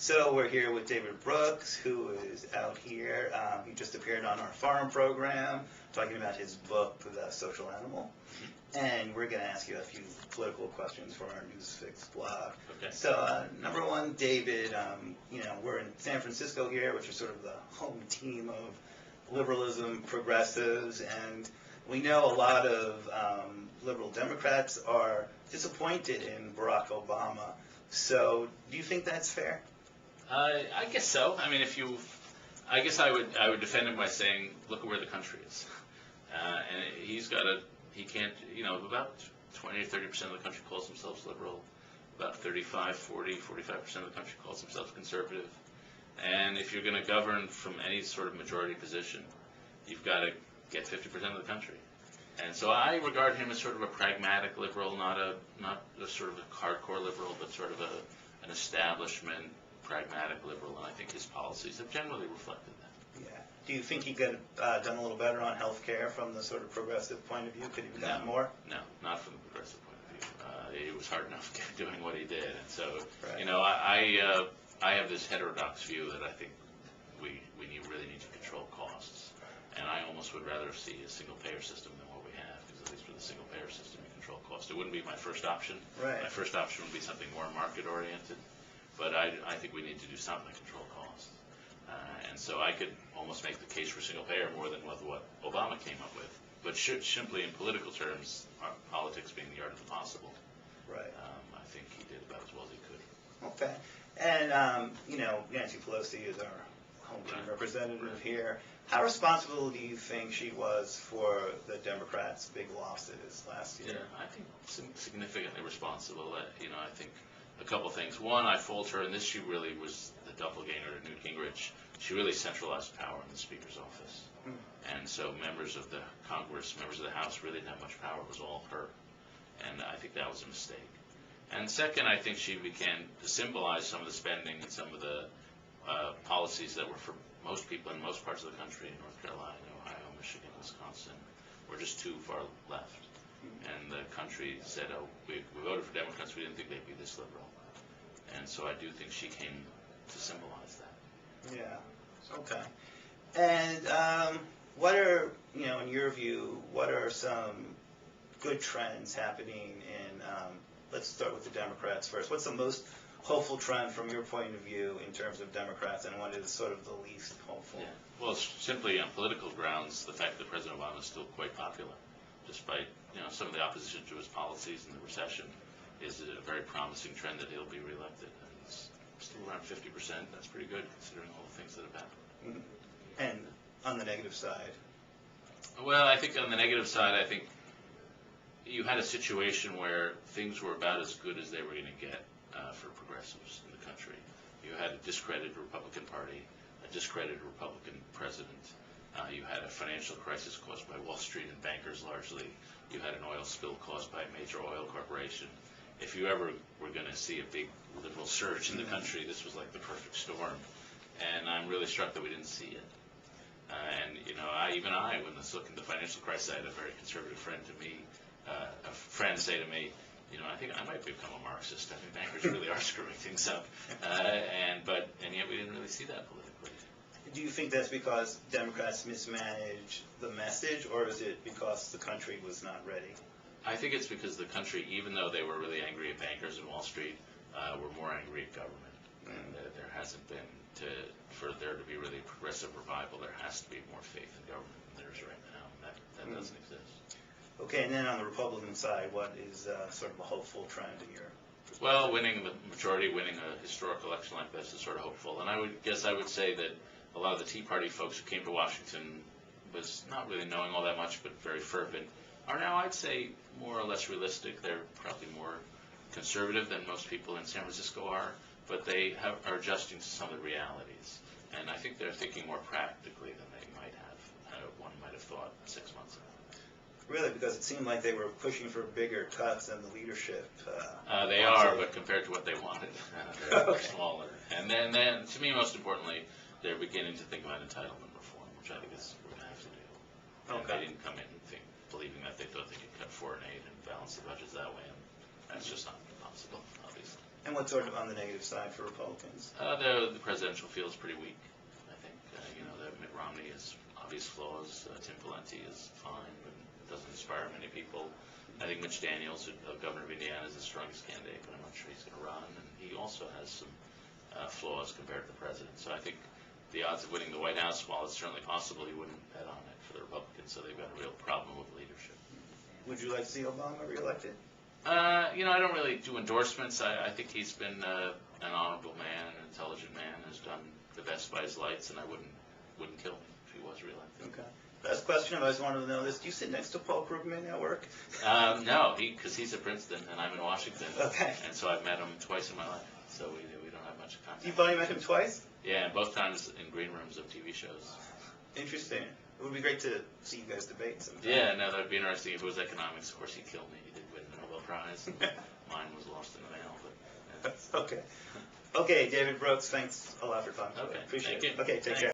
So we're here with David Brooks, who is out here. He just appeared on our farm program, talking about his book, The Social Animal. And we're going to ask you a few political questions for our Newsfix blog. Okay. So number one, David, we're in San Francisco here, which is sort of the home team of liberalism, progressives, and we know a lot of liberal Democrats are disappointed in Barack Obama. So do you think that's fair? I guess so. I mean, I guess I would defend him by saying, look at where the country is. And he can't, about 20 or 30% of the country calls themselves liberal. About 35, 40, 45% of the country calls themselves conservative. And if you're going to govern from any sort of majority position, you've got to get 50% of the country. And so I regard him as sort of a pragmatic liberal, not a sort of a hardcore liberal, but sort of an establishment pragmatic liberal, and I think his policies have generally reflected that. Yeah. Do you think he could have done a little better on health care from the sort of progressive point of view? Could he have done more? No, not from the progressive point of view. It was hard enough doing what he did, and so right. I have this heterodox view that I think we really need to control costs, and I almost would rather see a single payer system than what we have, because at least with a single payer system you control costs. It wouldn't be my first option. Right. My first option would be something more market oriented. But I think we need to do something to control costs. And so I could almost make the case for single payer more than what Obama came up with. But simply in political terms, politics being the art of the possible, right. I think he did about as well as he could. Okay. And, Nancy Pelosi is our home team representative here. How responsible do you think she was for the Democrats' big losses last year? Yeah, I think significantly responsible. I think a couple things. One, I fault her in this. She really was the doppelganger to Newt Gingrich. She really centralized power in the Speaker's office. And so members of the Congress, members of the House really didn't have much power. It was all her. And I think that was a mistake. And second, I think she began to symbolize some of the spending and some of the policies that were for most people in most parts of the country, in North Carolina, Ohio, Michigan, Wisconsin, were just too far left. And the country said, oh, we voted for Democrats, we didn't think they'd be this liberal. And so I do think she came to symbolize that. Yeah, okay. And what are, in your view, what are some good trends happening in, let's start with the Democrats first. What's the most hopeful trend from your point of view in terms of Democrats, and what is sort of the least hopeful? Yeah. Well, simply on political grounds, the fact that President Obama is still quite popular, despite some of the opposition to his policies and the recession, is a very promising trend that he'll be reelected. And it's still around 50%. That's pretty good considering all the things that have happened. And on the negative side? Well, I think on the negative side, I think you had a situation where things were about as good as they were going to get for progressives in the country. You had a discredited Republican Party, a discredited Republican president. You had a financial crisis caused by Wall Street and bankers largely. You had an oil spill caused by a major oil corporation. If you ever were going to see a big liberal surge in the country, this was like the perfect storm. And I'm really struck that we didn't see it. And even I, when I was looking at the financial crisis, I had a very conservative friend say to me, I think I might become a Marxist. I think bankers really are screwing things up. And yet we didn't really see that politically. Do you think that's because Democrats mismanaged the message, or is it because the country was not ready? I think it's because the country, even though they were really angry at bankers and Wall Street, were more angry at government. And there hasn't been, for there to be really progressive revival, there has to be more faith in government than there is right now. That doesn't exist. Okay, and then on the Republican side, what is sort of a hopeful trend in your? Well, winning the majority, winning a historic election like this is sort of hopeful. And I would say that a lot of the Tea Party folks who came to Washington was not really knowing all that much, but very fervent, are now, I'd say, more or less realistic. They're probably more conservative than most people in San Francisco are, but they are adjusting to some of the realities. And I think they're thinking more practically than they might have, one might have thought 6 months ago. Really, because it seemed like they were pushing for bigger cuts than the leadership. They are, but compared to what they wanted, they're smaller. And then, to me, most importantly, they're beginning to think about entitlement reform, which I think is what we're going to have to do. And they didn't come in believing that they thought they could cut 4 and 8 and balance the budgets that way, and that's just not possible, obviously. And what's sort of on the negative side for Republicans? The presidential field is pretty weak. I think, that Mitt Romney has obvious flaws. Tim Pawlenty is fine, but doesn't inspire many people. I think Mitch Daniels, governor of Indiana, is the strongest candidate, but I'm not sure he's going to run. And he also has some flaws compared to the president. So I think the odds of winning the White House, while it's certainly possible, he wouldn't bet on it for the Republicans. So they've got a real problem with leadership. Would you like to see Obama reelected? I don't really do endorsements. I think he's been an honorable man, an intelligent man, has done the best by his lights, and I wouldn't kill him if he was reelected. Okay. Last question, I always wanted to know this. Do you sit next to Paul Krugman at work? No, because he's at Princeton and I'm in Washington. Okay. And so I've met him twice in my life. So we don't have much contact. You've only met him twice? Yeah, and both times in green rooms of TV shows. Interesting. It would be great to see you guys debate sometime. Yeah, no, that'd be interesting. If it was economics, of course, he'd kill me. He did win the Nobel Prize. Mine was lost in the mail. But Okay. Okay, David Brooks, thanks a lot for talking. Okay, Appreciate thank it. you. Okay, take care.